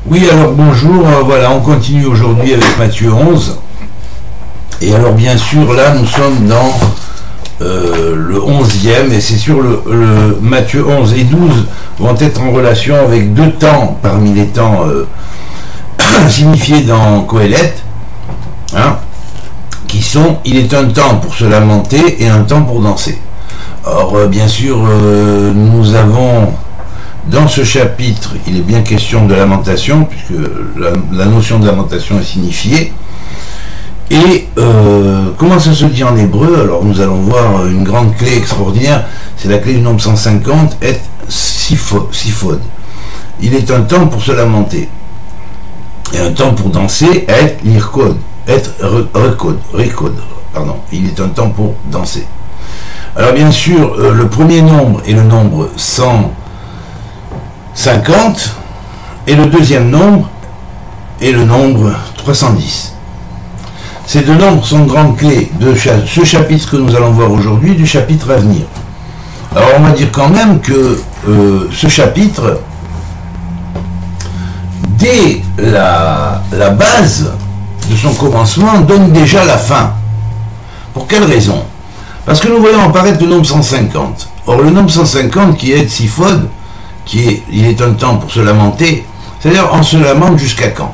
Oui, alors bonjour, voilà, on continue aujourd'hui avec Matthieu 11. Et alors bien sûr, là, nous sommes dans le 11e, et c'est sûr, le Matthieu 11 et 12 vont être en relation avec deux temps, parmi les temps signifiés dans Qoéleth, hein, qui sont, il est un temps pour se lamenter et un temps pour danser. Or, bien sûr, nous avons... Dans ce chapitre, il est bien question de lamentation, puisque la notion de lamentation est signifiée. Et comment ça se dit en hébreu? Alors nous allons voir une grande clé extraordinaire, c'est la clé du nombre 150, et sifod. Il est un temps pour se lamenter, et un temps pour danser, et lirkod, et rekod, pardon. Il est un temps pour danser. Alors bien sûr, le premier nombre est le nombre 150, et le deuxième nombre est le nombre 310. Ces deux nombres sont grandes clés de ce chapitre que nous allons voir aujourd'hui, du chapitre à venir. Alors on va dire quand même que ce chapitre, dès la base de son commencement, donne déjà la fin. Pour quelle raison? Parce que nous voyons apparaître le nombre 150. Or le nombre 150 qui est Sifod, il est un temps pour se lamenter, c'est-à-dire on se lamente jusqu'à quand?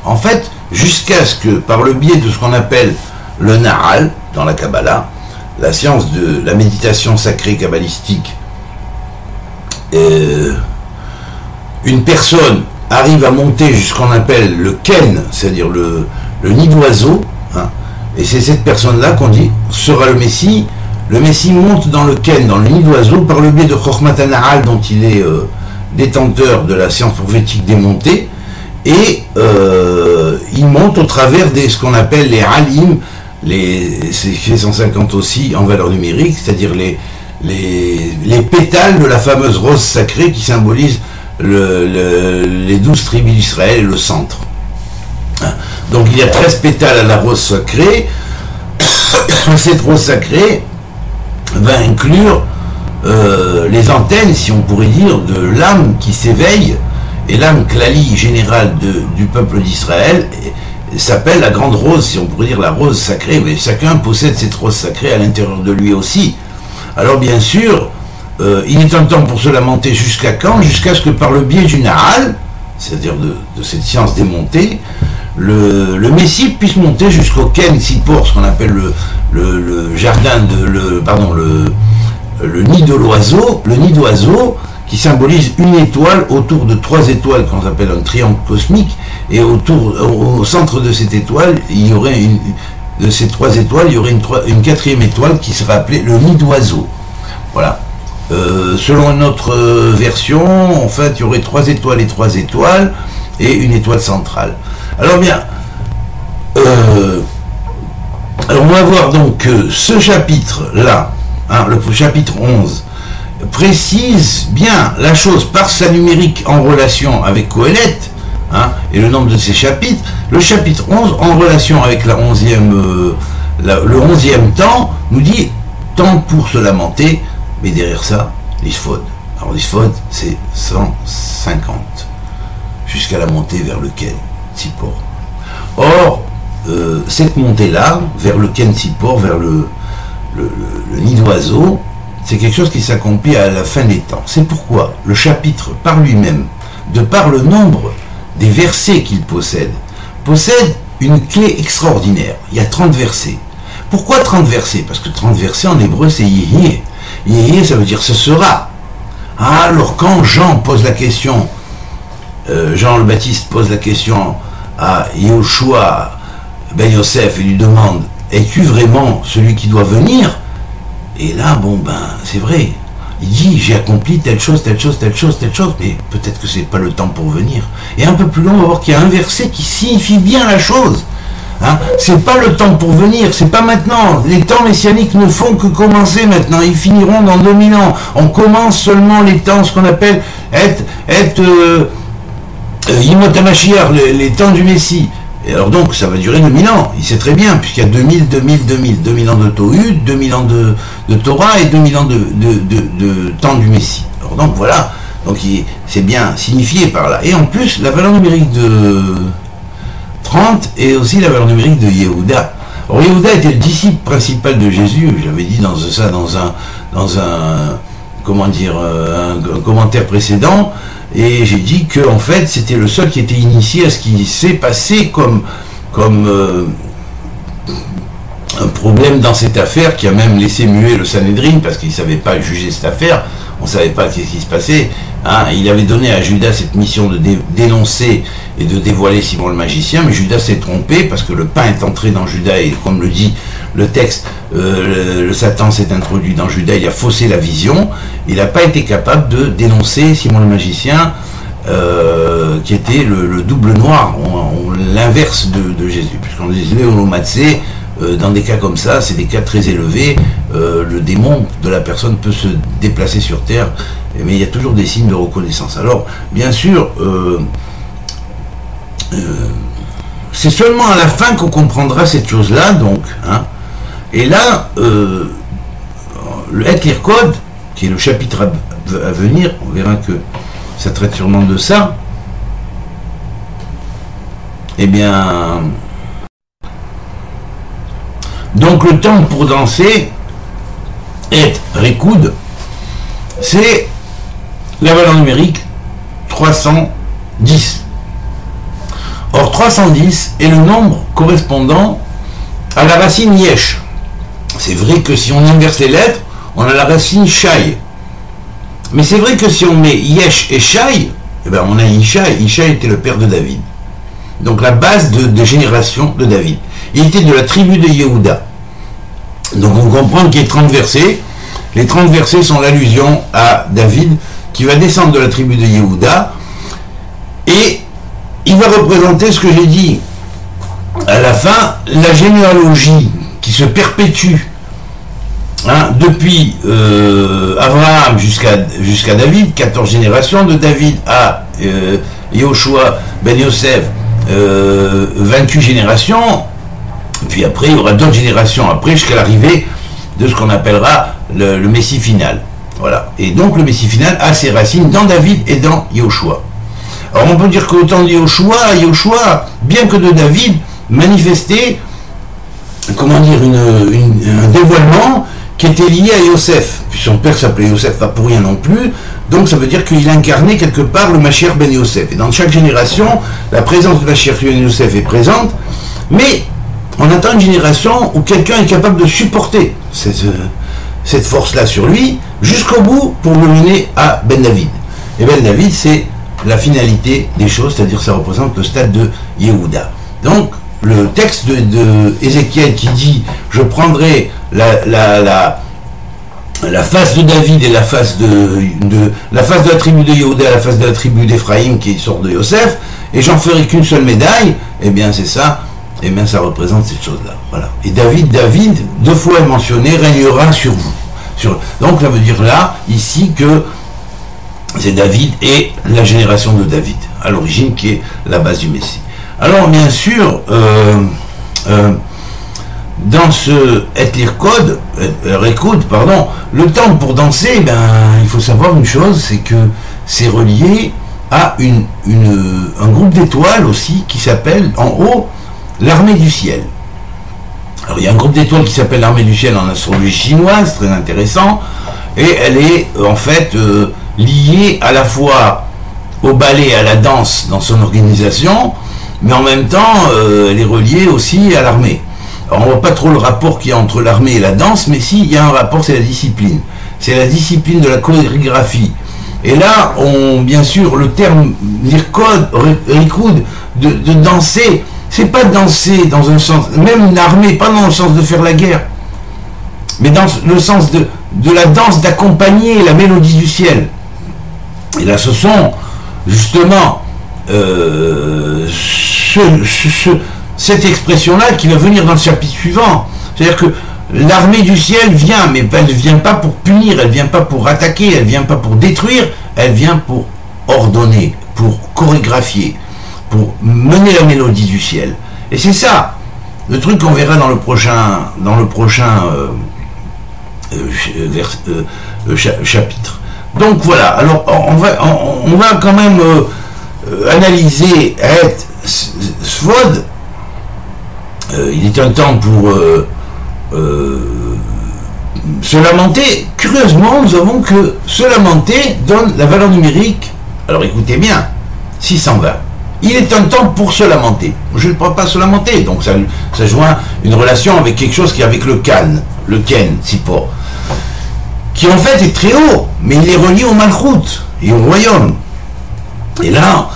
En fait, jusqu'à ce que, par le biais de ce qu'on appelle le Nahal, dans la Kabbalah, la science de la méditation sacrée kabbalistique, une personne arrive à monter jusqu'à ce qu'on appelle le Ken, c'est-à-dire le nid d'oiseau, hein, et c'est cette personne-là qu'on dit sera le Messie. Le Messie monte dans le Ken, dans le nid d'oiseau, par le biais de Chokhmat HaNahal, dont il est détenteur de la science prophétique des montées, et il monte au travers de ce qu'on appelle les Halim, c'est 150 aussi en valeur numérique, c'est-à-dire les pétales de la fameuse rose sacrée qui symbolise les 12 tribus d'Israël et le centre. Donc il y a 13 pétales à la rose sacrée. Cette rose sacrée va inclure les antennes, si on pourrait dire, de l'âme qui s'éveille, et l'âme klali générale du peuple d'Israël s'appelle la grande rose, si on pourrait dire la rose sacrée, mais chacun possède cette rose sacrée à l'intérieur de lui aussi. Alors bien sûr, il est un temps pour se lamenter jusqu'à quand? Jusqu'à ce que par le biais du Nahal, c'est-à-dire de cette science démontée, le Messie puisse monter jusqu'au Ken Sipor, ce qu'on appelle le jardin le nid de l'oiseau, le nid d'oiseau qui symbolise une étoile autour de 3 étoiles qu'on appelle un triangle cosmique, et au centre de cette étoile, il y aurait de ces 3 étoiles, il y aurait une 4e étoile qui serait appelée le nid d'oiseau. Voilà. Selon notre version, en fait, il y aurait 3 étoiles et 3 étoiles, et une étoile centrale. Alors bien, alors on va voir donc que ce chapitre-là, hein, le chapitre 11, précise bien la chose par sa numérique en relation avec Qoéleth, hein, et le nombre de ses chapitres. Le chapitre 11 en relation avec le 11e temps nous dit temps pour se lamenter, mais derrière ça, l'Isfod. Alors l'Isfod, c'est 150, jusqu'à la montée vers le Ken Sipor. Or, cette montée-là, vers le Ken Sipor, vers le nid d'oiseau, c'est quelque chose qui s'accomplit à la fin des temps. C'est pourquoi le chapitre par lui-même, de par le nombre des versets qu'il possède une clé extraordinaire. Il y a 30 versets. Pourquoi 30 versets? Parce que 30 versets en hébreu c'est Yéhié. Yéhié, ça veut dire ce sera. Alors quand Jean pose la question, Jean le Baptiste pose la question à Yehoshua ben Yosef et lui demande: es-tu vraiment celui qui doit venir? Et là, bon ben, c'est vrai. Il dit: j'ai accompli telle chose, telle chose, telle chose, telle chose, mais peut-être que c'est pas le temps pour venir. Et un peu plus loin, on va voir qu'il y a un verset qui signifie bien la chose. Hein, c'est pas le temps pour venir, c'est pas maintenant. Les temps messianiques ne font que commencer maintenant. Ils finiront dans 2000 ans. On commence seulement les temps, ce qu'on appelle Yimot HaMashiach, les temps du Messie. Et alors donc, ça va durer 2000 ans. Il sait très bien, puisqu'il y a 2000 ans de Tohut, 2000 ans de Torah et 2000 ans de temps du Messie. Alors donc voilà, Donc c'est bien signifié par là. Et en plus, la valeur numérique de 30 est aussi la valeur numérique de Yehuda. Or, Yehuda était le disciple principal de Jésus. J'avais dit dans un commentaire précédent, et j'ai dit que en fait c'était le seul qui était initié à ce qui s'est passé comme un problème dans cette affaire, qui a même laissé muer le Sanhédrin parce qu'il ne savait pas juger cette affaire. On ne savait pas ce qui se passait. Hein. Il avait donné à Judas cette mission de dénoncer et de dévoiler Simon le magicien, mais Judas s'est trompé parce que le pain est entré dans Judas, et comme le dit le texte, le Satan s'est introduit dans Judas, il a faussé la vision. Il n'a pas été capable de dénoncer Simon le magicien, qui était le double noir, l'inverse de Jésus, puisqu'on disait Léonomatsé. Dans des cas comme ça, c'est des cas très élevés, le démon de la personne peut se déplacer sur terre, mais il y a toujours des signes de reconnaissance. Alors, bien sûr, c'est seulement à la fin qu'on comprendra cette chose-là, donc, hein. Et là, le Etlir Code, qui est le chapitre à venir, on verra que ça traite sûrement de ça, eh bien... Donc le temps pour danser, et Rikoud, c'est la valeur numérique 310. Or 310 est le nombre correspondant à la racine Yesh. C'est vrai que si on inverse les lettres, on a la racine Shai. Mais c'est vrai que si on met Yesh et Shai, eh ben on a Ishai. Ishai était le père de David. Donc la base de génération de David. Il était de la tribu de Yehuda. Donc on comprend qu'il y a 30 versets. Les 30 versets sont l'allusion à David, qui va descendre de la tribu de Yehuda. Et il va représenter ce que j'ai dit à la fin, la généalogie qui se perpétue, hein, depuis Abraham jusqu'à David, 14 générations, de David à Yehoshua ben Yosef, 28 générations, puis après il y aura d'autres générations après jusqu'à l'arrivée de ce qu'on appellera le Messie final. Voilà. Et donc le Messie final a ses racines dans David et dans Yehoshua. Alors on peut dire qu'au temps de Yehoshua, bien que de David, manifestait, comment dire, un dévoilement qui était lié à Yosef. Puis son père s'appelait Yosef, pas pour rien non plus. Donc ça veut dire qu'il incarnait quelque part le Mashiach ben Yosef. Et dans chaque génération, la présence de Mashiach ben Yosef est présente, mais on attend une génération où quelqu'un est capable de supporter cette force-là sur lui, jusqu'au bout, pour le mener à Ben David. Et Ben David, c'est la finalité des choses, c'est-à-dire ça représente le stade de Yehuda. Donc, le texte de Ézéchiel qui dit « Je prendrai la face de David et la face de la tribu de Yehuda, la face de la tribu d'Éphraïm qui sort de Yosef, et j'en ferai qu'une seule médaille », eh bien c'est ça, eh bien ça représente cette chose-là. Voilà. Et David, deux fois est mentionné, régnera sur vous. Donc ça veut dire là, ici, que c'est David et la génération de David, à l'origine, qui est la base du Messie. Alors bien sûr, dans ce Etlir Code, Rikoud, pardon, le temps pour danser, ben, il faut savoir une chose, c'est que c'est relié à un groupe d'étoiles aussi qui s'appelle en haut l'armée du ciel. Alors il y a un groupe d'étoiles qui s'appelle l'armée du ciel en astrologie chinoise, très intéressant, et elle est en fait liée à la fois au ballet et à la danse dans son organisation, mais en même temps elle est reliée aussi à l'armée. Alors on ne voit pas trop le rapport qu'il y a entre l'armée et la danse, mais si, il y a un rapport, c'est la discipline. C'est la discipline de la chorégraphie. Et là, bien sûr, le terme Rikoud, de danser, c'est pas danser dans un sens, même l'armée, pas dans le sens de faire la guerre, mais dans le sens de la danse, d'accompagner la mélodie du ciel. Et là, ce sont justement cette expression-là qui va venir dans le chapitre suivant. C'est-à-dire que l'armée du ciel vient, mais elle ne vient pas pour punir, elle ne vient pas pour attaquer, elle ne vient pas pour détruire, elle vient pour ordonner, pour chorégraphier, pour mener la mélodie du ciel. Et c'est ça, le truc qu'on verra dans le prochain chapitre. Donc voilà, alors on va quand même analyser Sfod. Il est un temps pour se lamenter. Curieusement, nous avons que se lamenter donne la valeur numérique, alors écoutez bien, 620. Il est un temps pour se lamenter. Je ne pourrais pas se lamenter, donc ça joint une relation avec quelque chose qui est avec le Ken, Tzipor, qui en fait est très haut, mais il est relié au Malchut et au royaume. Et là,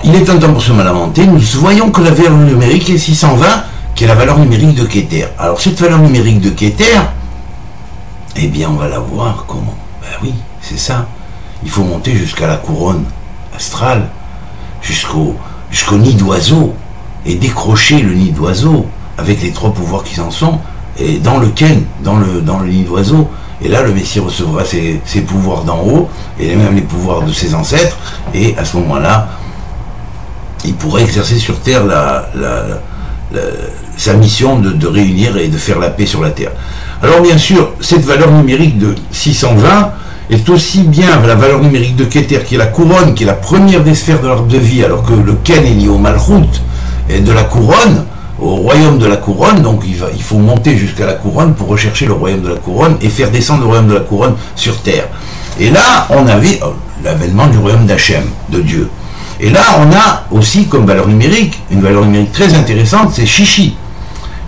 il est un temps pour se lamenter, nous voyons que la valeur numérique est 620, qui est la valeur numérique de Keter. Alors cette valeur numérique de Keter, eh bien on va la voir comment? Ben oui, c'est ça. Il faut monter jusqu'à la couronne astrale, jusqu'au nid d'oiseau, et décrocher le nid d'oiseau, avec les 3 pouvoirs qui en sont, et dans le Ken, dans le nid d'oiseau. Et là, le Messie recevra ses pouvoirs d'en haut, et même les pouvoirs de ses ancêtres, et à ce moment-là, il pourra exercer sur Terre sa mission de réunir et de faire la paix sur la Terre. Alors bien sûr, cette valeur numérique de 620 est aussi bien la valeur numérique de Keter, qui est la couronne, qui est la première des sphères de l'arbre de vie, alors que le Ken est lié au Malchut, et de la couronne, au royaume de la couronne. Donc il faut monter jusqu'à la couronne pour rechercher le royaume de la couronne et faire descendre le royaume de la couronne sur terre. Et là, on avait l'avènement du royaume d'Hachem, de Dieu. Et là, on a aussi comme valeur numérique, une valeur numérique très intéressante, c'est Shishi.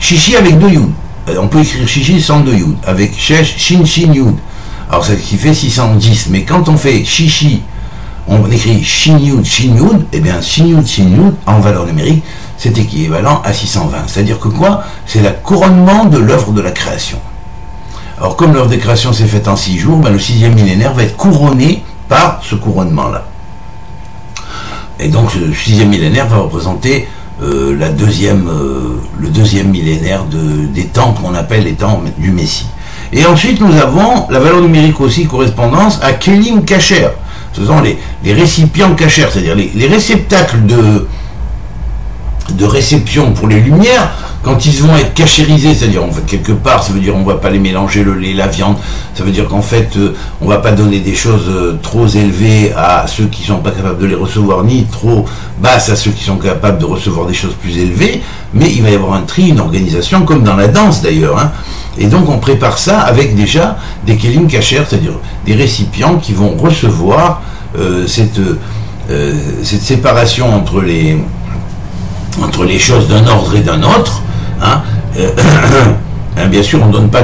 Shishi avec 2 Yud. On peut écrire Shishi sans 2 Yud, avec Shesh, Shin, Shin, Yud. Alors ça qui fait 610, mais quand on fait Shishi, on écrit Shin Yud, et bien Shin Yud, en valeur numérique, c'est équivalent à 620. C'est-à-dire que quoi? C'est le couronnement de l'œuvre de la création. Alors comme l'œuvre de création s'est faite en 6 jours, ben, le 6e millénaire va être couronné par ce couronnement-là. Et donc le 6e millénaire va représenter le deuxième millénaire des temps qu'on appelle les temps du Messie. Et ensuite nous avons la valeur numérique aussi correspondance à Kelim Kacher. Ce sont les récipients Kacher, c'est-à-dire les réceptacles de réception pour les lumières, quand ils vont être cachérisés, c'est-à-dire en fait quelque part, ça veut dire on ne va pas les mélanger, le lait, la viande, ça veut dire qu'en fait on ne va pas donner des choses trop élevées à ceux qui ne sont pas capables de les recevoir, ni trop basses à ceux qui sont capables de recevoir des choses plus élevées, mais il va y avoir un tri, une organisation, comme dans la danse d'ailleurs, hein. Et donc on prépare ça avec déjà des kelim kasher, c'est-à-dire des récipients qui vont recevoir cette séparation entre les choses d'un ordre et d'un autre, hein. Bien sûr, on ne donne pas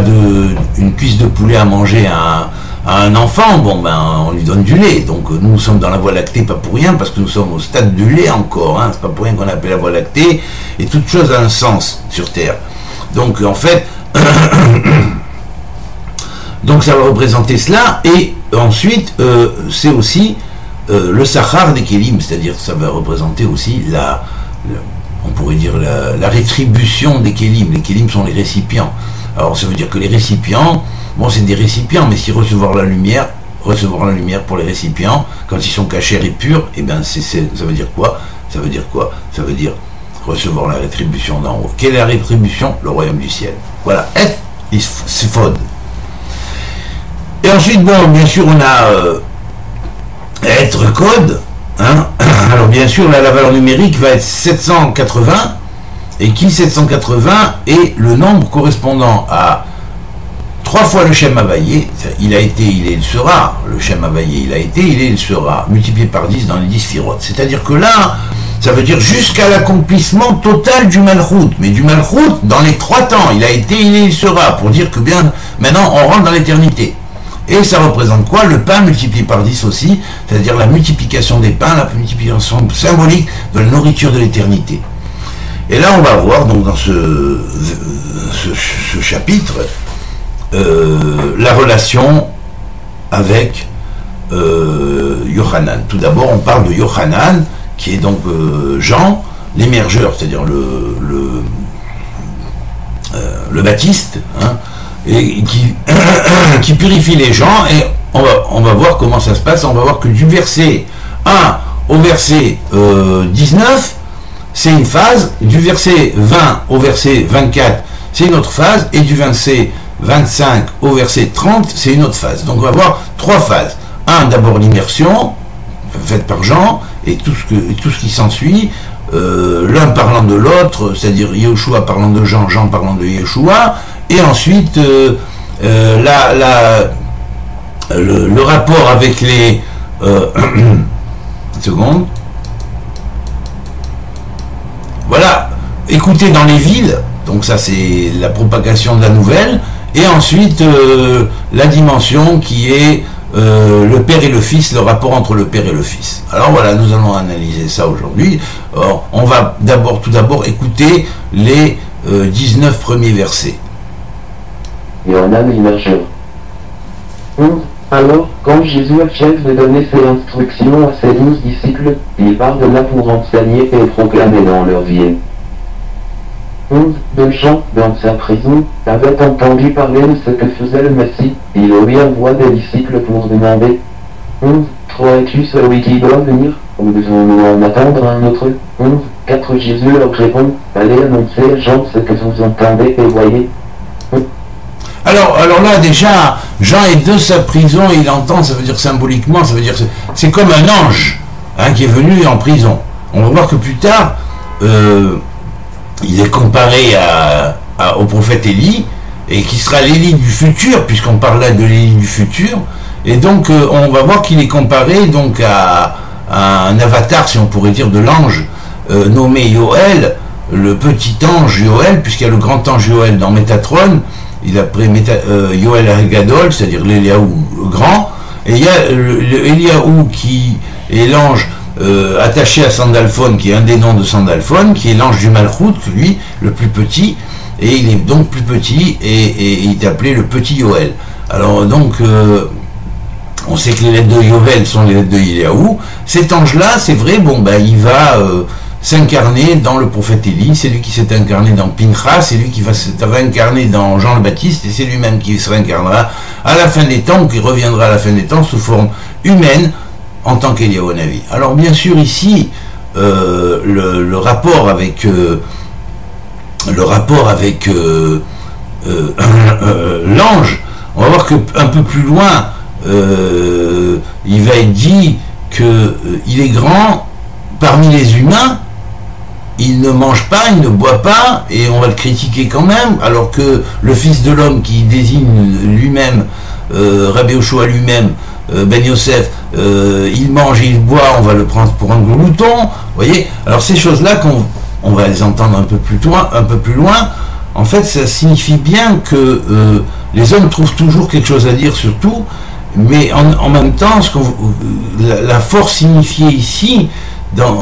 une cuisse de poulet à manger à un enfant, bon ben on lui donne du lait. Donc nous sommes dans la Voie lactée, pas pour rien, parce que nous sommes au stade du lait encore, hein. C'est pas pour rien qu'on appelle la Voie lactée, et toute chose a un sens sur Terre. Donc en fait, donc ça va représenter cela, et ensuite c'est aussi le Sachar des Kélim, c'est-à-dire ça va représenter aussi on pourrait dire la rétribution des Kélim. Les Kélim sont les récipients. Alors ça veut dire que les récipients, bon c'est des récipients, mais si recevoir la lumière pour les récipients, quand ils sont cachés et purs, et bien ça veut dire quoi? Ça veut dire quoi? Ça veut dire recevoir la rétribution d'en haut. Quelle est la rétribution? Le royaume du ciel. Voilà, c'est Fod. Et ensuite, bon, bien sûr, on a être code, hein. Alors bien sûr, là, la valeur numérique va être 780, et qui 780 est le nombre correspondant à 3 fois le Shem Havayé. Il a été, il est, il sera. Le Shem Havayé, il a été, il est, il sera, multiplié par 10 dans les 10 Sphirot. C'est-à-dire que là, ça veut dire jusqu'à l'accomplissement total du Malchut. Mais du Malchut, dans les 3 temps, il a été, il est, il sera, pour dire que bien, maintenant, on rentre dans l'éternité. Et ça représente quoi? Le pain multiplié par 10 aussi, c'est-à-dire la multiplication des pains, la multiplication symbolique de la nourriture de l'éternité. Et là, on va voir, donc, dans ce chapitre, la relation avec Yochanan. Tout d'abord, on parle de Yochanan, qui est donc Jean, l'émergeur, c'est-à-dire le baptiste, hein, et qui purifie les gens, et on va voir comment ça se passe. On va voir que du verset 1 au verset 19, c'est une phase, du verset 20 au verset 24, c'est une autre phase, et du verset 25 au verset 30, c'est une autre phase. Donc on va voir 3 phases. d'abord l'immersion, faite par Jean, et tout ce qui s'ensuit, l'un parlant de l'autre, c'est-à-dire Yeshua parlant de Jean, Jean parlant de Yeshua, et ensuite le rapport avec les... une seconde. Voilà, écouter dans les villes, donc ça c'est la propagation de la nouvelle, et ensuite la dimension qui est le Père et le Fils, le rapport entre le Père et le Fils. Alors voilà, nous allons analyser ça aujourd'hui. On va tout d'abord écouter les 19 premiers versets. Yohanan immersion. 11. Alors, quand Jésus achève de donner ses instructions à ses 12 disciples, il part de là pour enseigner et proclamer dans leur ville. 11. De Jean, dans sa prison, avait entendu parler de ce que faisait le Messie. Il lui envoie des disciples pour demander. 11. Crois-tu celui qui doit venir, ou devons-nous en attendre un autre? 11. 4. Jésus leur répond, allez annoncer à Jean ce que vous entendez et voyez. Alors là déjà, Jean est de sa prison et il entend, ça veut dire symboliquement, ça veut dire c'est comme un ange qui est venu en prison. On va voir que plus tard, il est comparé au prophète Élie, et qui sera l'Élie du futur, puisqu'on parle là de l'Élie du futur, et donc on va voir qu'il est comparé donc à un avatar, si on pourrait dire, de l'ange nommé Yoël, le petit ange Yoël, puisqu'il y a le grand ange Yoël dans Métatron. Il a pris Yoël Agadol, c'est-à-dire l'Eliaou grand, et il y a l'Eliaou qui est l'ange attaché à Sandalphon, qui est un des noms de Sandalphon, qui est l'ange du Malchut, lui, le plus petit, et il est donc plus petit, et il est appelé le petit Yoël. Alors donc, on sait que les lettres de Yoël sont les lettres de Eliaou. Cet ange-là, c'est vrai, bon, ben, il va... s'incarner dans le prophète Élie, c'est lui qui s'est incarné dans Pinchas, c'est lui qui va se réincarner dans Jean le Baptiste, et c'est lui-même qui se réincarnera à la fin des temps, ou qui reviendra à la fin des temps sous forme humaine, en tant qu'Eliaou Navi. Alors bien sûr ici, le rapport avec l'ange, on va voir qu'un peu plus loin, il va être dit qu'il est grand parmi les humains, il ne mange pas, il ne boit pas, et on va le critiquer quand même, alors que le Fils de l'homme qui désigne lui-même, Rabbi Yoshua lui-même, Ben Yosef, il mange et il boit, on va le prendre pour un glouton, vous voyez. Alors ces choses-là, on va les entendre un peu plus loin, en fait ça signifie bien que les hommes trouvent toujours quelque chose à dire sur tout, mais en même temps, la force signifiée ici,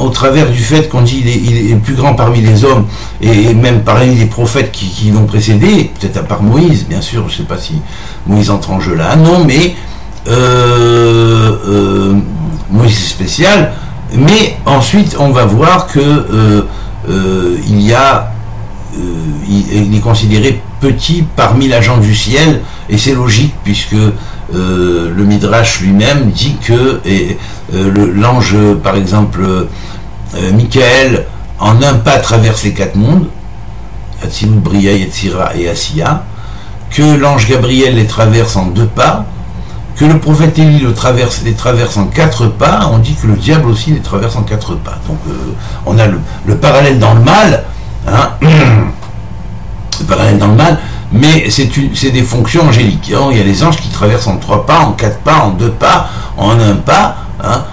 au travers du fait qu'on dit il est le plus grand parmi les hommes, et même parmi les prophètes qui l'ont précédé, peut-être à part Moïse, bien sûr, je ne sais pas si Moïse entre en jeu là, non, mais Moïse est spécial, mais ensuite on va voir que il est considéré petit parmi l'agent du ciel, et c'est logique, puisque le Midrash lui-même dit que l'ange, par exemple, Michael, en un pas traverse les 4 mondes, Atzilut, Bria, Yetzira et Asiya, que l'ange Gabriel les traverse en 2 pas, que le prophète Élie les traverse en 4 pas, on dit que le diable aussi les traverse en 4 pas. Donc on a le parallèle dans le mal, hein, le parallèle dans le mal, mais c'est des fonctions angéliques. Il y a les anges qui traversent en 3 pas, en 4 pas, en 2 pas, en 1 pas. Hein.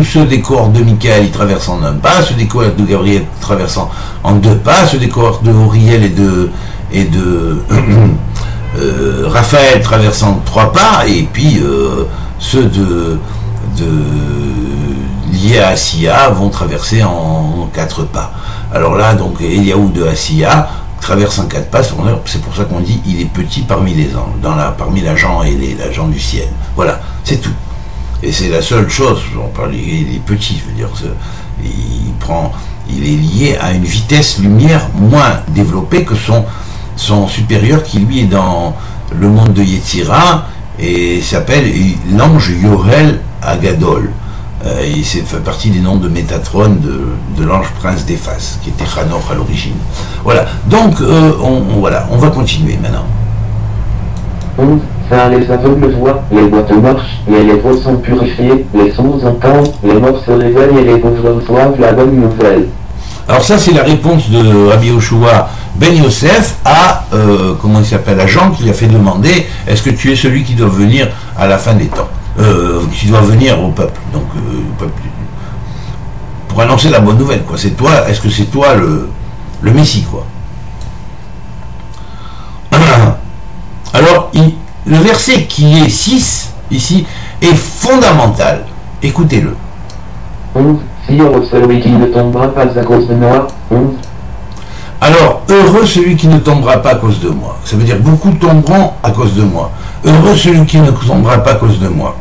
Ceux des cohortes de Michael, ils traversent en 1 pas, ceux des cohortes de Gabriel traversent en 2 pas, ceux des cohortes de Auriel et de Raphaël traversent en 3 pas, et puis ceux liés à Asiya vont traverser en 4 pas. Alors là, donc Eliaou de Asiya traverse en 4 pas, c'est pour ça qu'on dit il est petit parmi les anges, parmi l'agent et l'agent du ciel. Voilà, c'est tout. Et c'est la seule chose, on parle, il est petit, je veux dire, il est lié à une vitesse lumière moins développée que son supérieur qui lui est dans le monde de Yetzira et s'appelle l'ange Yoël Agadol. Il fait partie des noms de Métatron, de l'ange prince d'Éphas, qui était Hanor à l'origine. Voilà, donc on va continuer maintenant. 11. Enfin les aveugles voient, les boîtes marchent, et les voix sont purifiées, les sourds entendent, les morts se réveillent et les pauvres reçoivent la bonne nouvelle. Alors ça, c'est la réponse de Rabbi Yoshua Ben Yosef à, comment il s'appelle, à Jean qui lui a fait demander, est-ce que tu es celui qui doit venir à la fin des temps, qui doit venir au peuple, donc au peuple, pour annoncer la bonne nouvelle, quoi. C'est toi, est-ce que c'est toi le Messie, quoi. Alors, le verset qui est 6, ici, est fondamental. Écoutez-le. 11. Si heureux celui qui ne tombera pas à cause de moi. 11. Alors, heureux celui qui ne tombera pas à cause de moi. Ça veut dire beaucoup tomberont à cause de moi. Heureux celui qui ne tombera pas à cause de moi.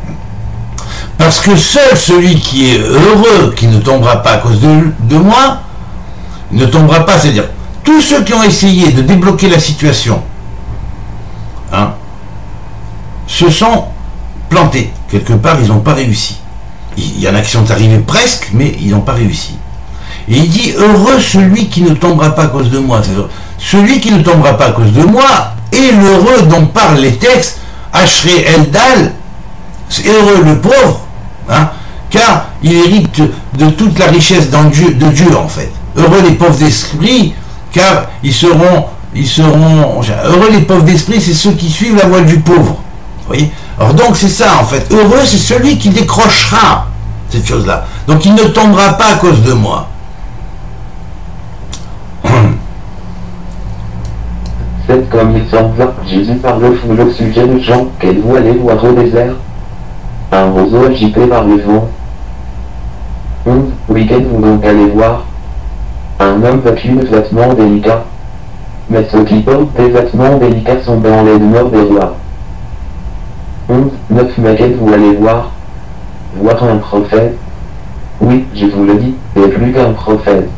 Parce que seul celui qui est heureux, qui ne tombera pas à cause de moi, ne tombera pas, c'est-à-dire tous ceux qui ont essayé de débloquer la situation, hein, se sont plantés. Quelque part, ils n'ont pas réussi. Il y en a qui sont arrivés presque, mais ils n'ont pas réussi. Et il dit, heureux celui qui ne tombera pas à cause de moi. Celui qui ne tombera pas à cause de moi est l'heureux dont parlent les textes, Ashrei Eldal, c'est heureux le pauvre, hein, car il hérite de toute la richesse de Dieu en fait. Heureux les pauvres d'esprit, car ils seront heureux les pauvres d'esprit, c'est ceux qui suivent la voie du pauvre. Vous voyez? Alors donc c'est ça en fait. Heureux c'est celui qui décrochera cette chose-là. Donc il ne tombera pas à cause de moi. C'est comme il s'en va, Jésus parle au sujet de Jean, qu'elle-vous allez voir au désert. Un roseau agité par le vent. 11. Oui, qu'êtes-vous donc allez voir? Un homme vêtu de vêtements délicats. Mais ceux qui portent des vêtements délicats sont dans les demeures des rois. 11. 9. Mais qu'êtes-vous allez voir? Voir un prophète? Oui, je vous le dis, et plus qu'un prophète.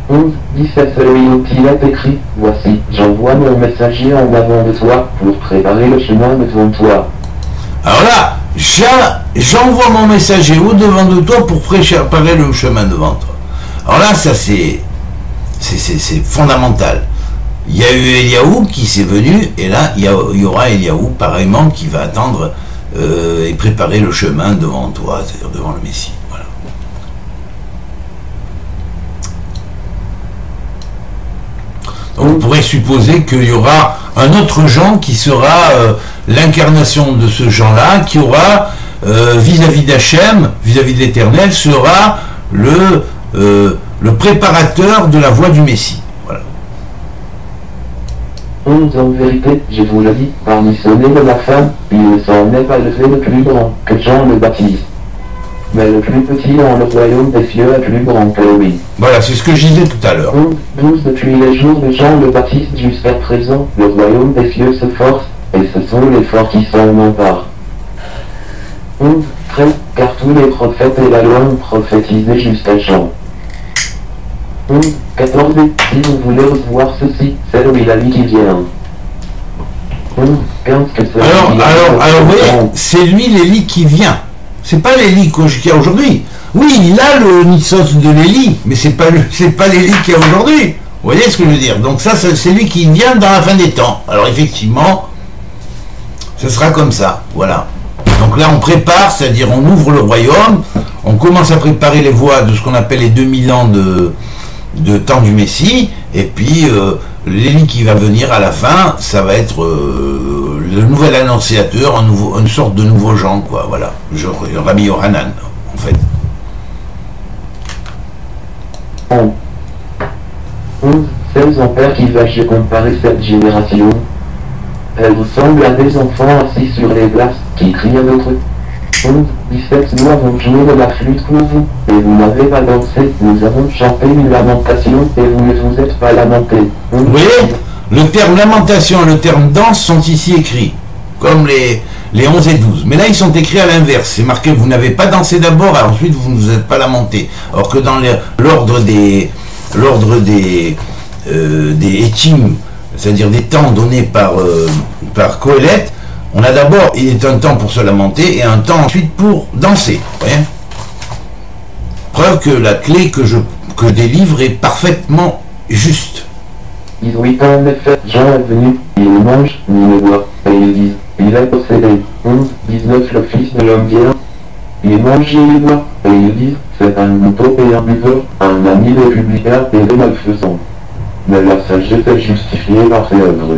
11. 17. Celui où il est écrit, voici, j'envoie mon messager en avant de toi, pour préparer le chemin devant toi. Alors là, j'envoie mon messager au-devant de toi pour préparer le chemin devant toi. Alors là, ça c'est fondamental. Il y a eu Eliaou qui s'est venu, et là, il y aura Eliaou, pareillement, qui va attendre et préparer le chemin devant toi, c'est-à-dire devant le Messie. Voilà. Donc, on pourrait supposer qu'il y aura un autre Jean qui sera l'incarnation de ce Jean-là, qui aura, vis-à-vis d'Hachem, vis-à-vis de l'Éternel, sera le préparateur de la voie du Messie. Voilà. 11. En vérité, je vous le dis, parmi ceux nés de la femme, il ne s'en est pas levé le plus grand que Jean le Baptiste. Mais le plus petit dans le royaume des cieux est plus grand que lui. Voilà, c'est ce que je disais tout à l'heure. 11. 12. Depuis les jours de Jean le Baptiste jusqu'à présent, le royaume des cieux se force, et ce sont les forts qui s'en emparent. 11. 13. Car tous les prophètes et la loi ont prophétisé jusqu'à Jean. 11. 14. Si vous voulez revoir ceci, c'est lui la vie qui vient. 11. 15. Que cela alors, vous voyez, c'est lui l'Élie qui vient. C'est pas l'Élie qu'il y a aujourd'hui. Oui, il a le Nissos de l'Élie, mais c'est pas l'Élie qu'il y a aujourd'hui. Vous voyez ce que je veux dire? Donc ça, c'est lui qui vient dans la fin des temps. Alors effectivement, ce sera comme ça. Voilà. Donc là, on prépare, c'est-à-dire on ouvre le royaume, on commence à préparer les voies de ce qu'on appelle les 2000 ans de temps du Messie, et puis l'Élie qui va venir à la fin, ça va être le nouvel annonciateur, une sorte de nouveau Jean, quoi, voilà, Rabbi Yohanan, en fait. 11. 16 ans père qui va-je comparer cette génération? Elle ressemble à des enfants assis sur les places, qui crient à notre 11. 17. Nous avons joué de la flûte pour vous, et vous n'avez pas dansé. Nous avons chanté une lamentation, et vous ne vous êtes pas lamenté. Vous voyez, le terme lamentation et le terme danse sont ici écrits, comme les 11 et 12. Mais là, ils sont écrits à l'inverse. C'est marqué, vous n'avez pas dansé d'abord, et ensuite vous ne vous êtes pas lamenté. Alors que dans l'ordre des étimes, c'est-à-dire des temps donnés par Coëlette, on a d'abord, il est un temps pour se lamenter et un temps ensuite pour danser. Vous voyez ? Preuve que la clé que je délivre est parfaitement juste. Ils oui en effet, Jean est venu, il ne mange, ni ne boit, et ils disent, il est possédé. 11, 19 Le Fils de l'homme vient. Il mange et il boit, et ils disent, c'est un mouton et un buveur, un ami des publicains et des malfaisants. Mais la sagesse est justifiée par ses œuvres.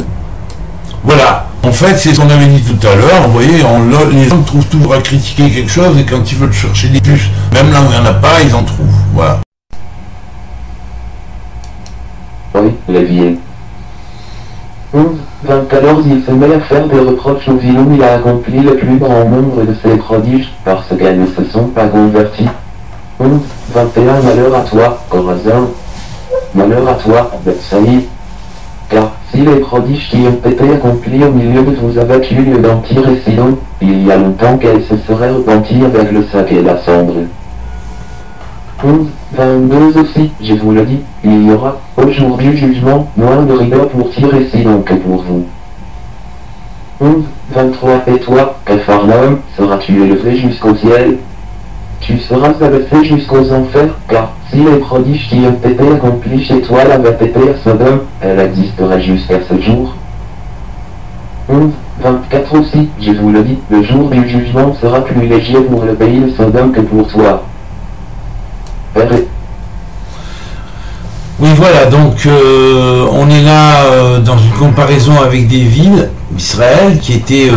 Voilà. En fait, c'est ce qu'on avait dit tout à l'heure. Vous voyez, les gens trouvent toujours à critiquer quelque chose et quand ils veulent chercher des puces, même là où il n'y en a pas, ils en trouvent. Voilà. Oui, Lévier. 11, 20 Alors il se met à faire des reproches aux villes où il a accompli le plus grand nombre de ses prodiges, parce qu'elles ne se sont pas converties. 11, 21 Malheur à toi, Corazin. Malheur à toi, Bethsaïd. Car, si les prodiges qui ont été accomplis au milieu de vous avaient eu lieu dans Tyr et Sidon, il y a longtemps qu'elles se seraient repenties avec le sac et la cendre. 11, 22 aussi, je vous le dis, il y aura, au jour du jugement, moins de rigueur pour Tyr et Sidon que pour vous. 11, 23 Et toi, Capharnaüm, seras-tu élevé jusqu'au ciel? Tu seras abaissé jusqu'aux enfers, car, si les prodiges qui ont été accomplis chez toi l'avaient été à Sodome, elle existerait jusqu'à ce jour. 11, 24 aussi, je vous le dis, le jour du jugement sera plus léger pour le pays de Sodome que pour toi. Oui, voilà, donc on est là dans une comparaison avec des villes d'Israël qui étaient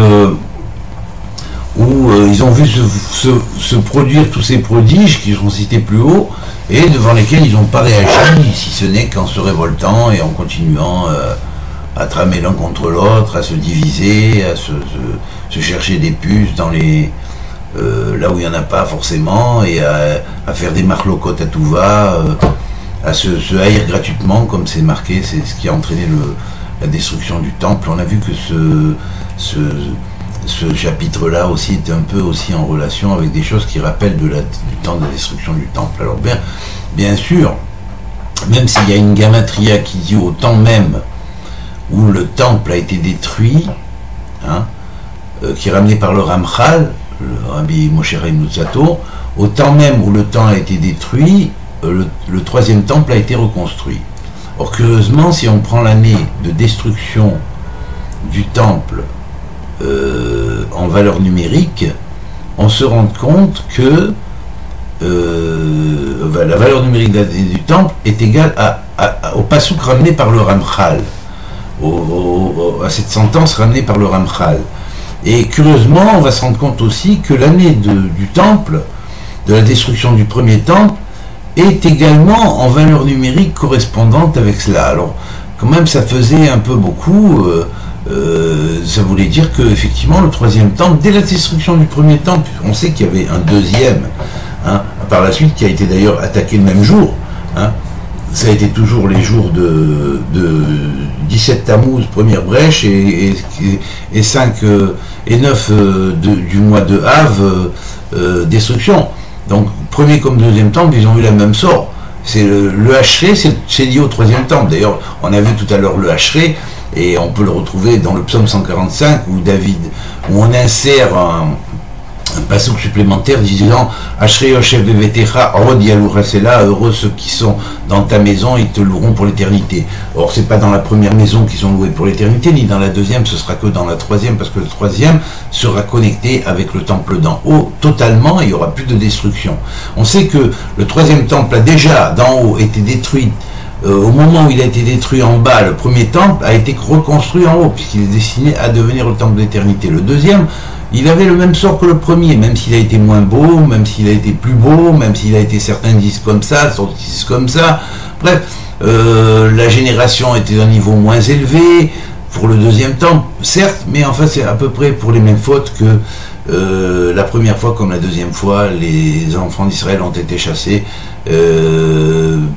où ils ont vu se produire tous ces prodiges qui sont cités plus haut et devant lesquels ils n'ont pas réagi, si ce n'est qu'en se révoltant et en continuant à tramer l'un contre l'autre, à se diviser, à se chercher des puces dans les là où il n'y en a pas forcément, et à faire des marlocotes à tout va, à se haïr gratuitement, comme c'est marqué, c'est ce qui a entraîné la destruction du temple. On a vu que ce chapitre-là aussi était un peu aussi en relation avec des choses qui rappellent du temps de la destruction du temple. Alors bien sûr, même s'il y a une gamatria qui dit au temps même où le temple a été détruit, hein, qui est ramené par le Ramchal, le Rabbi Moshe Chaim Luzzatto, au temps même où le temple a été détruit, le troisième temple a été reconstruit. Or curieusement, si on prend l'année de destruction du temple en valeur numérique, on se rend compte que la valeur numérique du temple est égale au passouk ramené par le Ramchal, à cette sentence ramenée par le Ramchal. Et curieusement, on va se rendre compte aussi que l'année du temple, de la destruction du premier temple, est également en valeur numérique correspondante avec cela. Alors, quand même, ça faisait un peu beaucoup. Ça voulait dire que effectivement, le troisième temple, dès la destruction du premier temple, on sait qu'il y avait un deuxième, hein, par la suite, qui a été d'ailleurs attaqué le même jour. Hein. Ça a été toujours les jours de 17 Tammuz, première brèche, et 5 et 9 du mois de Av, destruction. Donc, premier comme deuxième temple, ils ont eu la même sort. C'est le Hachré, c'est lié au troisième temple. D'ailleurs, on a vu tout à l'heure le Hachré, et on peut le retrouver dans le psaume 145, où on insère un passouk supplémentaire disant Hachré Yoshev Vevetecha Rod Yaloura, c'est là, heureux ceux qui sont dans ta maison, ils te loueront pour l'éternité. Or, c'est pas dans la première maison qu'ils sont loués pour l'éternité, ni dans la deuxième, ce sera que dans la troisième, parce que le troisième sera connecté avec le temple d'en haut totalement, et il n'y aura plus de destruction. On sait que le troisième temple a déjà d'en haut été détruit. Au moment où il a été détruit en bas, le premier temple a été reconstruit en haut, puisqu'il est destiné à devenir le temple d'éternité. Le deuxième, il avait le même sort que le premier, même s'il a été moins beau, même s'il a été plus beau, même s'il a été, certains disent comme ça, d'autres disent comme ça. Bref, la génération était d'un niveau moins élevé pour le deuxième temple, certes, mais en fait c'est à peu près pour les mêmes fautes que la première fois comme la deuxième fois, les enfants d'Israël ont été chassés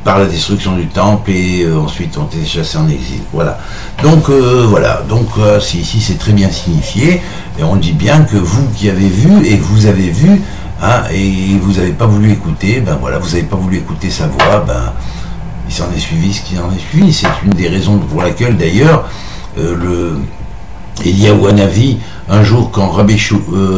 par la destruction du temple et ensuite ont été chassés en exil. Voilà. Donc voilà. Donc ici c'est très bien signifié et on dit bien que vous qui avez vu et vous avez vu, hein, et vous n'avez pas voulu écouter, ben voilà, vous n'avez pas voulu écouter sa voix, ben il s'en est suivi ce qu'il en est suivi. C'est une des raisons pour laquelle d'ailleurs Eliyahu Hanavi, un jour, quand Rabbi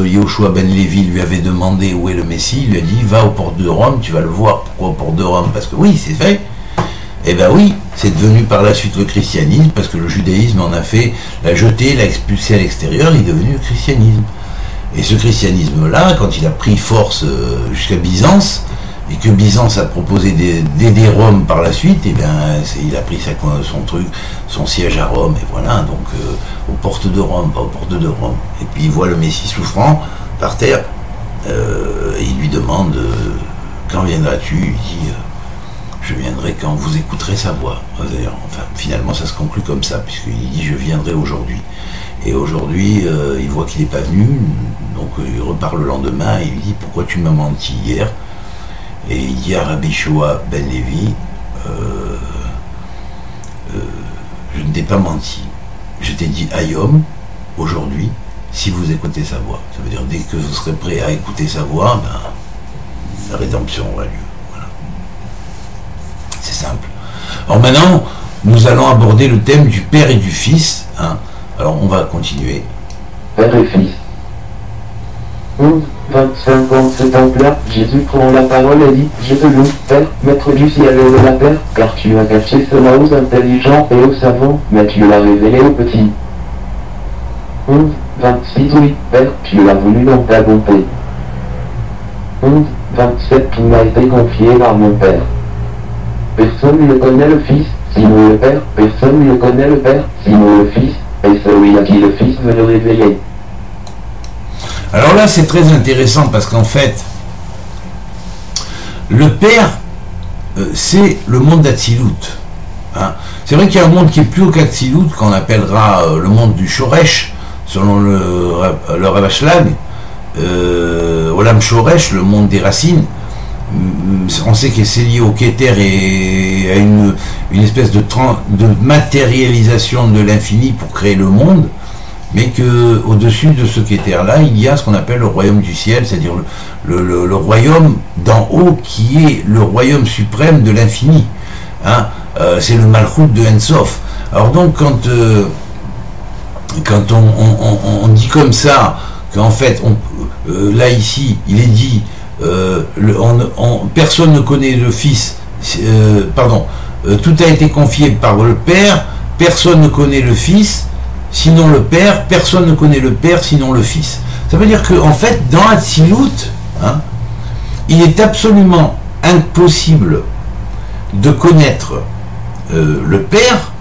Yehoshua ben Lévi lui avait demandé où est le Messie, il lui a dit, va aux portes de Rome, tu vas le voir. Pourquoi aux portes de Rome? Parce que oui, c'est vrai, Eh bien oui, c'est devenu par la suite le christianisme, parce que le judaïsme en a fait, l'a jeté, l'a expulsé à l'extérieur, il est devenu le christianisme. Et ce christianisme-là, quand il a pris force jusqu'à Byzance, et que Byzance a proposé d'aider Rome par la suite, et bien il a pris son truc, son siège à Rome, et voilà, donc aux portes de Rome, pas aux portes de Rome. Et puis il voit le Messie souffrant par terre, et il lui demande quand viendras-tu? Il dit je viendrai quand vous écouterez sa voix. Enfin, finalement, ça se conclut comme ça, puisqu'il dit je viendrai aujourd'hui. Et aujourd'hui, il voit qu'il n'est pas venu, donc il repart le lendemain, et il lui dit pourquoi tu m'as menti hier? Et il dit à Rabbi Shoa ben Levi, je ne t'ai pas menti, je t'ai dit Ayom, aujourd'hui, si vous écoutez sa voix. Ça veut dire dès que vous serez prêt à écouter sa voix, ben, la rédemption aura lieu. C'est simple. Alors maintenant, nous allons aborder le thème du Père et du Fils. Hein. Alors on va continuer. Père et Fils. 11, 25 ans, ce temple-là, Jésus prend la parole et dit, je te loue, Père, Maître du ciel et de la terre, car tu as caché cela aux intelligents et aux savants, mais tu l'as révélé aux petits. 11, 26, oui, Père, tu l'as voulu dans ta bonté. 11, 27, tout m'a été confié par mon Père. Personne ne connaît le Fils, sinon le Père, personne ne connaît le Père, sinon le Fils, et celui à qui le Fils veut le révéler. Alors là, c'est très intéressant parce qu'en fait, le Père, c'est le monde d'Atsilut. Hein. C'est vrai qu'il y a un monde qui est plus haut qu'Atsilut, qu'on appellera le monde du Shoresh, selon le Rav Ashlag, Olam Shoresh, le monde des racines. On sait que c'est lié au Keter et à une espèce de matérialisation de l'infini pour créer le monde, mais qu'au-dessus de ce Keter-là, il y a ce qu'on appelle le royaume du ciel, c'est-à-dire le royaume d'en haut qui est le royaume suprême de l'infini. Hein, c'est le Malchut de Ensof. Alors donc quand on dit comme ça, qu'en fait, là ici, il est dit personne ne connaît le Fils, tout a été confié par le Père, personne ne connaît le Fils, sinon le Père, personne ne connaît le Père, sinon le Fils. Ça veut dire qu'en fait, dans Atsilut, hein, il est absolument impossible de connaître le Père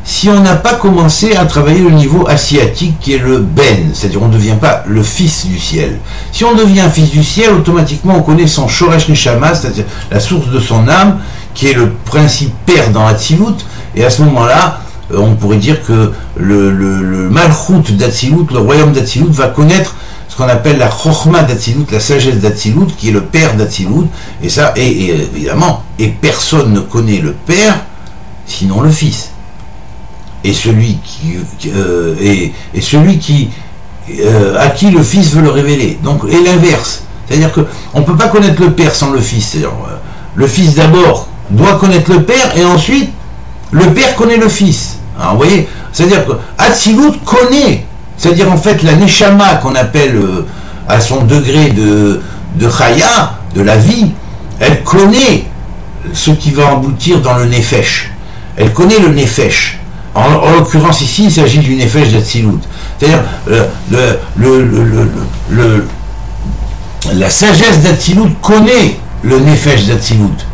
si on n'a pas commencé à travailler le niveau asiatique qui est le Ben, c'est-à-dire on ne devient pas le fils du ciel. Si on devient un fils du ciel, automatiquement on connaît son Shoresh Neshama, c'est-à-dire la source de son âme, qui est le principe Père dans Atsilut, et à ce moment-là, on pourrait dire que le Malchut d'Atsilut, le royaume d'Atsilut, va connaître ce qu'on appelle la Chochma d'Atsilut, la sagesse d'Atsilut, qui est le Père d'Atsilut, et ça, et évidemment, et personne ne connaît le Père, sinon le Fils. Et celui à qui le Fils veut le révéler. Donc, et l'inverse. C'est-à-dire qu'on ne peut pas connaître le Père sans le Fils. C'est-à-dire, le Fils d'abord doit connaître le Père, et ensuite, le Père connaît le Fils. Alors, vous voyez, c'est-à-dire que Atsilut connaît, c'est-à-dire en fait la Neshama qu'on appelle à son degré de Chaya, de la vie, elle connaît ce qui va aboutir dans le Nefesh. Elle connaît le Nefesh. En l'occurrence ici, il s'agit du Nefesh d'Atsilut. C'est-à-dire la sagesse d'Atsilut connaît le Nefesh d'Atsilut,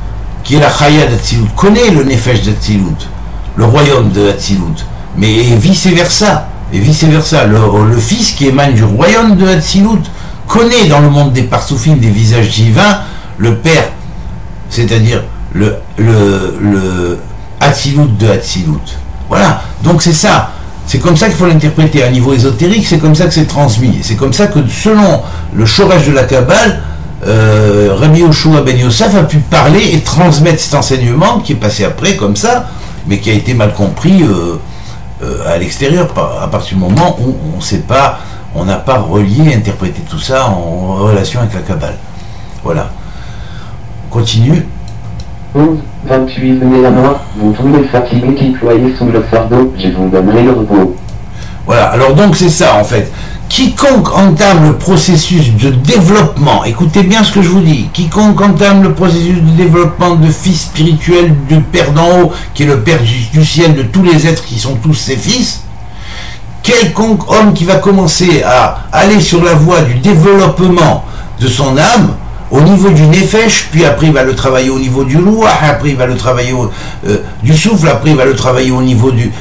qui est la Chaya d'Atsilut, connaît le Nefesh d'Atsilut, le royaume de Atsilut, mais vice-versa. Et vice-versa, le Fils qui émane du royaume de Atsilut connaît dans le monde des Parsoufim, des visages divins, le Père, c'est-à-dire le Atsilut de Atsilut. Voilà, donc c'est ça, c'est comme ça qu'il faut l'interpréter à un niveau ésotérique, c'est comme ça que c'est transmis, c'est comme ça que selon le Shoresh de la Kabbale, Rabbi Yoshua ben Yosef a pu parler et transmettre cet enseignement qui est passé après comme ça, mais qui a été mal compris à l'extérieur à partir du moment où on n'a pas relié, interprété tout ça en relation avec la Kabbale. Voilà, on continue. 11, 28, venez à moi, vous tous les fatigués qui ployez sous le fardeau, je vous donnerai le repos. Voilà, alors donc c'est ça en fait. quiconque entame le processus de développement, écoutez bien ce que je vous dis, quiconque entame le processus de développement de fils spirituel du Père d'en haut, qui est le Père du ciel de tous les êtres qui sont tous ses fils, quelconque homme qui va commencer à aller sur la voie du développement de son âme, au niveau du nefesh, puis après il va le travailler au niveau du louah, après il va le travailler du souffle, après il va le travailler au niveau du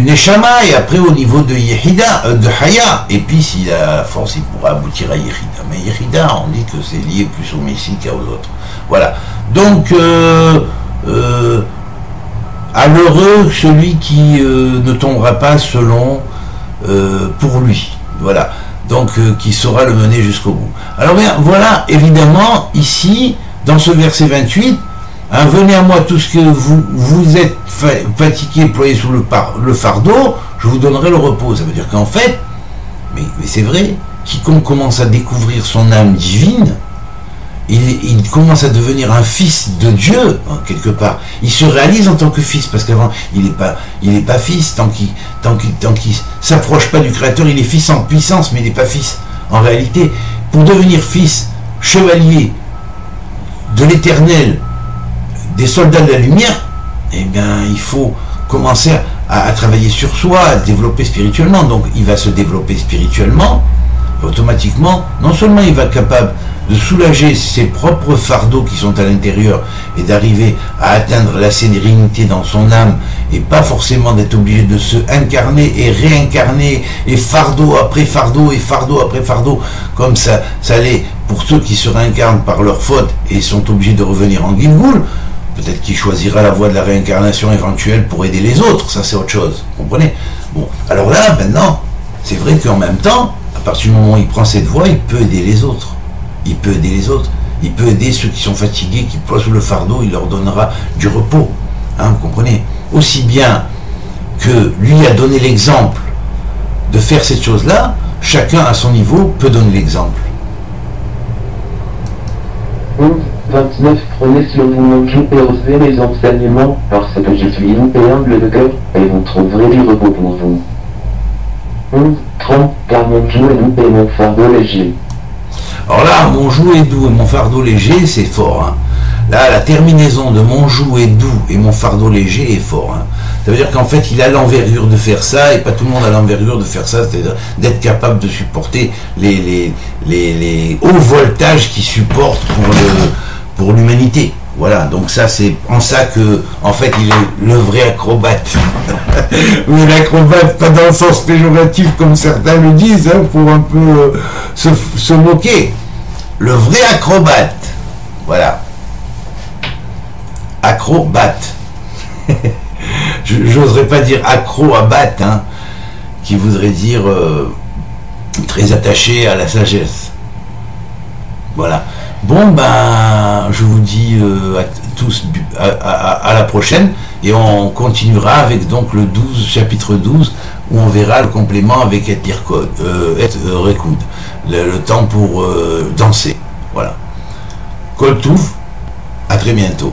neshama, et après au niveau de yehida, de haya, et puis s'il a la force il pourra aboutir à yehida. Mais yehida, on dit que c'est lié plus au messie qu'aux autres. Voilà. Donc à l'heureux celui qui ne tombera pas selon pour lui. Voilà. Donc qui saura le mener jusqu'au bout. Alors bien, voilà, évidemment, ici, dans ce verset 28, hein, venez à moi tous ce que vous êtes fatigués, ployés sous le fardeau, je vous donnerai le repos. Ça veut dire qu'en fait, mais c'est vrai, quiconque commence à découvrir son âme divine, il commence à devenir un fils de Dieu, hein, quelque part. Il se réalise en tant que fils, parce qu'avant, il n'est pas fils tant qu'il s'approche pas du Créateur, il est fils en puissance, mais il n'est pas fils en réalité. Pour devenir fils, chevalier de l'Éternel, des soldats de la lumière, eh bien, il faut commencer à travailler sur soi, à se développer spirituellement. Donc, il va se développer spirituellement, et automatiquement, non seulement il va être capable de soulager ses propres fardeaux qui sont à l'intérieur et d'arriver à atteindre la sérénité dans son âme et pas forcément d'être obligé de se incarner et réincarner et fardeau après fardeau et fardeau après fardeau comme ça l'est pour ceux qui se réincarnent par leur faute et sont obligés de revenir en Gilgoul. Peut-être qu'il choisira la voie de la réincarnation éventuelle pour aider les autres, ça c'est autre chose, vous comprenez? Bon, alors là, maintenant, c'est vrai qu'en même temps, à partir du moment où il prend cette voie, il peut aider les autres. Il peut aider les autres, il peut aider ceux qui sont fatigués, qui ploient sous le fardeau, il leur donnera du repos. Hein, vous comprenez? Aussi bien que lui a donné l'exemple de faire cette chose-là, chacun à son niveau peut donner l'exemple. 29. Prenez sur vous mon joug et recevez mes enseignements, parce que je suis doux et humble de cœur, et vous trouverez du repos pour vous. 30. Car mon joug est doux et mon fardeau léger. Alors là, mon joug est doux et mon fardeau léger, c'est fort. Hein. Là, la terminaison de mon joug est doux et mon fardeau léger est fort. Hein. Ça veut dire qu'en fait, il a l'envergure de faire ça, et pas tout le monde a l'envergure de faire ça, c'est-à-dire d'être capable de supporter les hauts voltages qui supportent pour l'humanité. Voilà, donc ça, c'est en ça que, en fait, il est le vrai acrobate. Mais l'acrobate, pas dans le sens péjoratif comme certains le disent, hein, pour un peu se moquer. Le vrai acrobate, voilà. Acrobate. J'oserais pas dire accro-abat, hein, qui voudrait dire très attaché à la sagesse. Voilà. Bon, ben, je vous dis à tous à la prochaine, et on continuera avec donc le 12, chapitre 12, où on verra le complément avec Et Rekoud, le temps pour danser. Voilà. Kol Touv, à très bientôt.